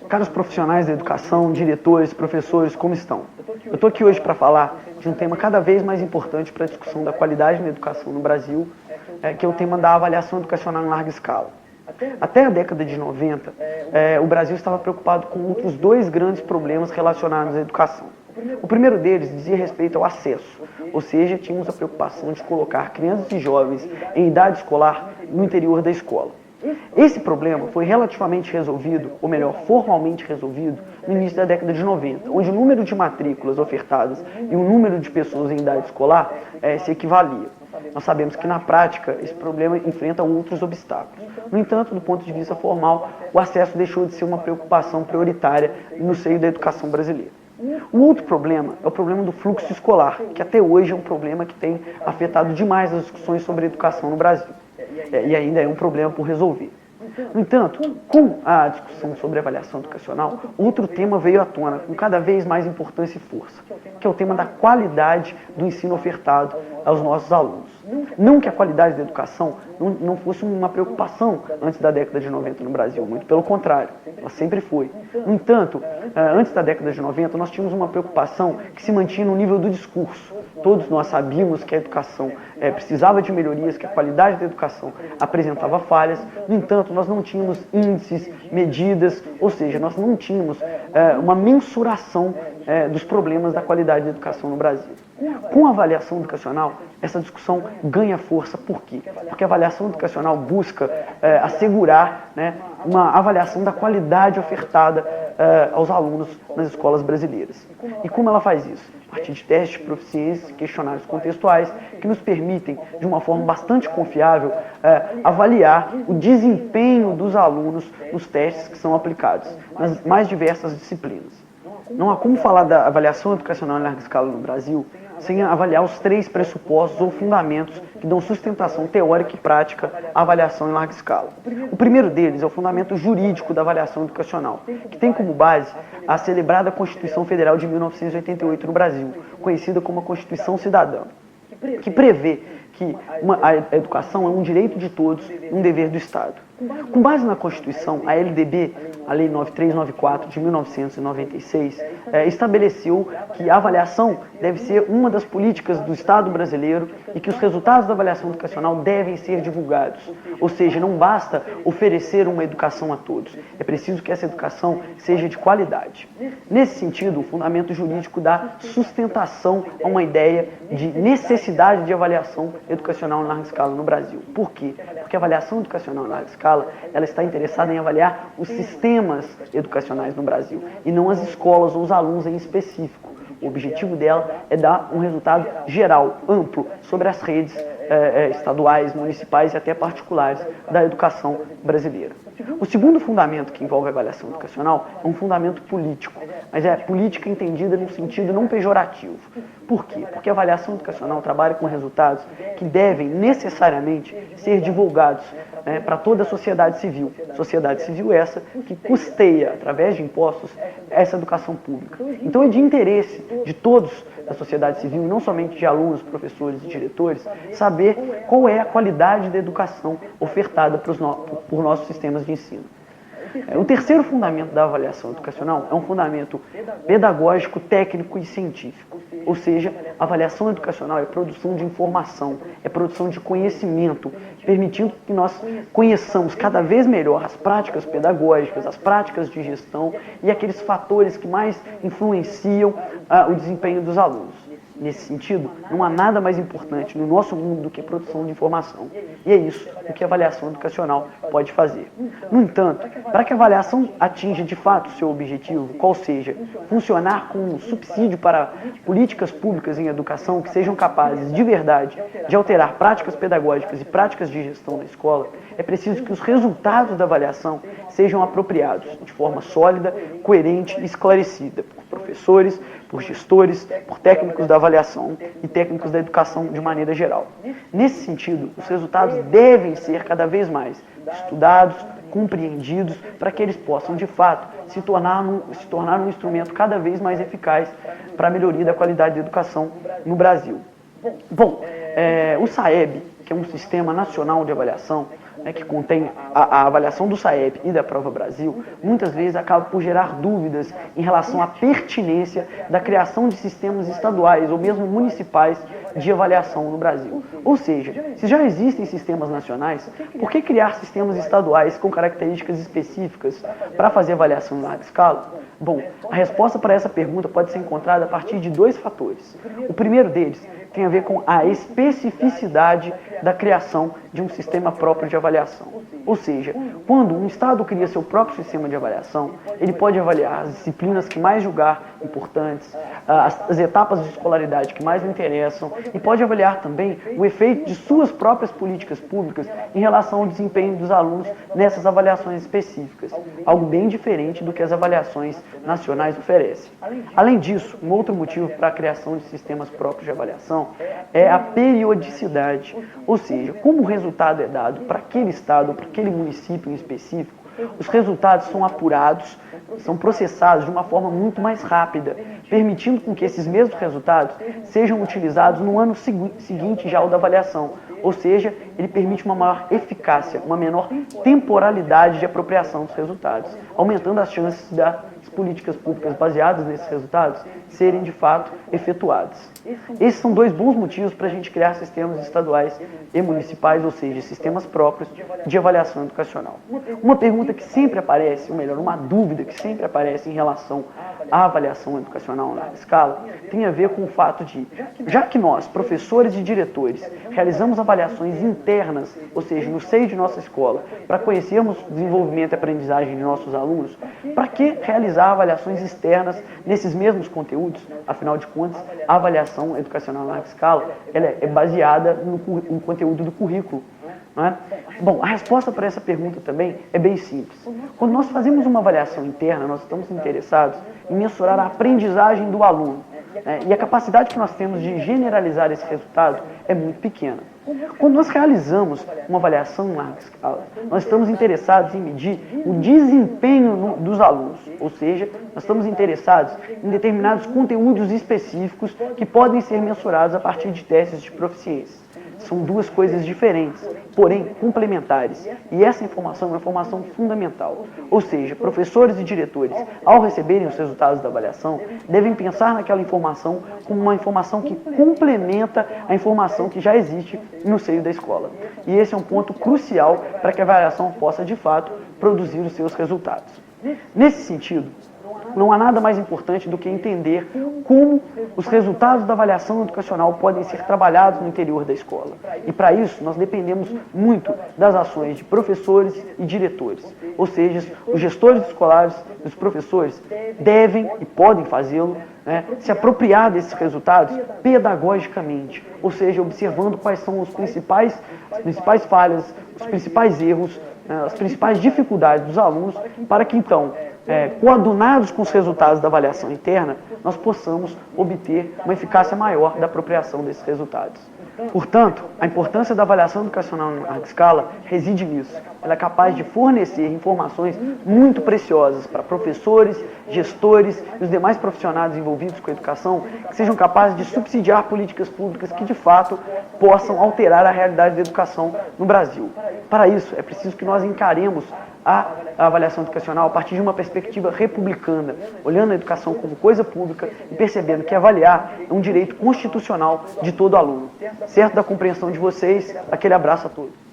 Caros profissionais da educação, diretores, professores, como estão? Eu estou aqui hoje para falar de um tema cada vez mais importante para a discussão da qualidade na educação no Brasil, que é o tema da avaliação educacional em larga escala. Até a década de 90, o Brasil estava preocupado com outros dois grandes problemas relacionados à educação. O primeiro deles dizia respeito ao acesso, ou seja, tínhamos a preocupação de colocar crianças e jovens em idade escolar no interior da escola. Esse problema foi relativamente resolvido, ou melhor, formalmente resolvido, no início da década de 90, onde o número de matrículas ofertadas e o número de pessoas em idade escolar se equivalia. Nós sabemos que, na prática, esse problema enfrenta outros obstáculos. No entanto, do ponto de vista formal, o acesso deixou de ser uma preocupação prioritária no seio da educação brasileira. O outro problema é o problema do fluxo escolar, que até hoje é um problema que tem afetado demais as discussões sobre educação no Brasil. E ainda é um problema por resolver. No entanto, com a discussão sobre avaliação educacional, outro tema veio à tona com cada vez mais importância e força, que é o tema da qualidade do ensino ofertado aos nossos alunos. Não que a qualidade da educação não fosse uma preocupação antes da década de 90 no Brasil, muito pelo contrário, ela sempre foi. No entanto, antes da década de 90, nós tínhamos uma preocupação que se mantinha no nível do discurso. Todos nós sabíamos que a educação precisava de melhorias, que a qualidade da educação apresentava falhas. No entanto, nós não tínhamos índices, medidas, ou seja, nós não tínhamos uma mensuração dos problemas da qualidade da educação no Brasil. Com a avaliação educacional, essa discussão ganha força. Por quê? Porque a avaliação educacional busca assegurar uma avaliação da qualidade ofertada aos alunos nas escolas brasileiras. E como ela faz isso? A partir de testes de proficiência, questionários contextuais, que nos permitem, de uma forma bastante confiável, avaliar o desempenho dos alunos nos testes que são aplicados nas mais diversas disciplinas. Não há como falar da avaliação educacional em larga escala no Brasil sem avaliar os três pressupostos ou fundamentos que dão sustentação teórica e prática à avaliação em larga escala. O primeiro deles é o fundamento jurídico da avaliação educacional, que tem como base a celebrada Constituição Federal de 1988 no Brasil, conhecida como a Constituição Cidadã, que prevê que a educação é um direito de todos e um dever do Estado. Com base na Constituição, a LDB, a Lei 9394 de 1996, estabeleceu que a avaliação deve ser uma das políticas do Estado brasileiro e que os resultados da avaliação educacional devem ser divulgados. Ou seja, não basta oferecer uma educação a todos, é preciso que essa educação seja de qualidade. Nesse sentido, o fundamento jurídico dá sustentação a uma ideia de necessidade de avaliação educacional em larga escala no Brasil. Por quê? Porque a avaliação educacional em larga escala ela está interessada em avaliar os sistemas educacionais no Brasil e não as escolas ou os alunos em específico. O objetivo dela é dar um resultado geral, amplo, sobre as redes estaduais, municipais e até particulares da educação brasileira. O segundo fundamento que envolve a avaliação educacional é um fundamento político, mas é política entendida num sentido não pejorativo. Por quê? Porque a avaliação educacional trabalha com resultados que devem necessariamente ser divulgados para toda a sociedade civil. Sociedade civil essa que custeia, através de impostos, essa educação pública. Então é de interesse de todos da sociedade civil, e não somente de alunos, professores e diretores, saber qual é a qualidade da educação ofertada por nossos sistemas de ensino. O terceiro fundamento da avaliação educacional é um fundamento pedagógico, técnico e científico. Ou seja, a avaliação educacional é produção de informação, é produção de conhecimento, permitindo que nós conheçamos cada vez melhor as práticas pedagógicas, as práticas de gestão e aqueles fatores que mais influenciam o desempenho dos alunos. Nesse sentido, não há nada mais importante no nosso mundo do que a produção de informação. E é isso o que a avaliação educacional pode fazer. No entanto, para que a avaliação atinja de fato o seu objetivo, qual seja, funcionar como um subsídio para políticas públicas em educação que sejam capazes, de verdade, de alterar práticas pedagógicas e práticas de gestão da escola, é preciso que os resultados da avaliação sejam apropriados de forma sólida, coerente e esclarecida por professores, por gestores, por técnicos da avaliação e técnicos da educação de maneira geral. Nesse sentido, os resultados devem ser cada vez mais estudados, compreendidos, para que eles possam, de fato, se tornar um instrumento cada vez mais eficaz para a melhoria da qualidade da educação no Brasil. Bom, o SAEB, que é um sistema nacional de avaliação, né, que contém a avaliação do SAEP e da Prova Brasil, muitas vezes acaba por gerar dúvidas em relação à pertinência da criação de sistemas estaduais ou mesmo municipais de avaliação no Brasil. Ou seja, se já existem sistemas nacionais, por que criar sistemas estaduais com características específicas para fazer avaliação em larga escala? Bom, a resposta para essa pergunta pode ser encontrada a partir de dois fatores. O primeiro deles tem a ver com a especificidade da criação de um sistema próprio de avaliação. Ou seja, quando um Estado cria seu próprio sistema de avaliação, ele pode avaliar as disciplinas que mais julgar importantes, as etapas de escolaridade que mais lhe interessam, e pode avaliar também o efeito de suas próprias políticas públicas em relação ao desempenho dos alunos nessas avaliações específicas, algo bem diferente do que as avaliações nacionais oferecem. Além disso, um outro motivo para a criação de sistemas próprios de avaliação é a periodicidade, ou seja, como o resultado é dado para aquele estado, para aquele município em específico, os resultados são apurados, são processados de uma forma muito mais rápida, permitindo com que esses mesmos resultados sejam utilizados no ano seguinte já ao da avaliação. Ou seja, ele permite uma maior eficácia, uma menor temporalidade de apropriação dos resultados, aumentando as chances das políticas públicas baseadas nesses resultados serem de fato efetuadas. Esses são dois bons motivos para a gente criar sistemas estaduais e municipais, ou seja, sistemas próprios de avaliação educacional. Uma pergunta que sempre aparece, ou melhor, uma dúvida que sempre aparece em relação à avaliação educacional em larga escala, tem a ver com o fato de, já que nós, professores e diretores, realizamos avaliações internas, ou seja, no seio de nossa escola, para conhecermos o desenvolvimento e aprendizagem de nossos alunos, para que realizar avaliações externas nesses mesmos conteúdos? Afinal de contas, a avaliação educacional em larga escala ela é baseada no conteúdo do currículo. Não é? Bom, a resposta para essa pergunta também é bem simples. Quando nós fazemos uma avaliação interna, nós estamos interessados em mensurar a aprendizagem do aluno, né? E a capacidade que nós temos de generalizar esse resultado é muito pequena. Quando nós realizamos uma avaliação em larga escala, nós estamos interessados em medir o desempenho dos alunos, ou seja, nós estamos interessados em determinados conteúdos específicos que podem ser mensurados a partir de testes de proficiência. São duas coisas diferentes, porém complementares, e essa informação é uma informação fundamental. Ou seja, professores e diretores, ao receberem os resultados da avaliação, devem pensar naquela informação como uma informação que complementa a informação que já existe no seio da escola. E esse é um ponto crucial para que a avaliação possa, de fato, produzir os seus resultados. Nesse sentido, não há nada mais importante do que entender como os resultados da avaliação educacional podem ser trabalhados no interior da escola. E para isso, nós dependemos muito das ações de professores e diretores. Ou seja, os gestores escolares e os professores devem e podem fazê-lo, né, se apropriar desses resultados pedagogicamente. Ou seja, observando quais são as principais falhas, os principais erros, as principais dificuldades dos alunos, para que então, coadunados com os resultados da avaliação interna, nós possamos obter uma eficácia maior da apropriação desses resultados. Portanto, a importância da avaliação educacional em larga escala reside nisso. Ela é capaz de fornecer informações muito preciosas para professores, gestores e os demais profissionais envolvidos com a educação, que sejam capazes de subsidiar políticas públicas que, de fato, possam alterar a realidade da educação no Brasil. Para isso, é preciso que nós encaremos a avaliação educacional a partir de uma perspectiva republicana, olhando a educação como coisa pública e percebendo que avaliar é um direito constitucional de todo aluno. Certo da compreensão de vocês, aquele abraço a todos.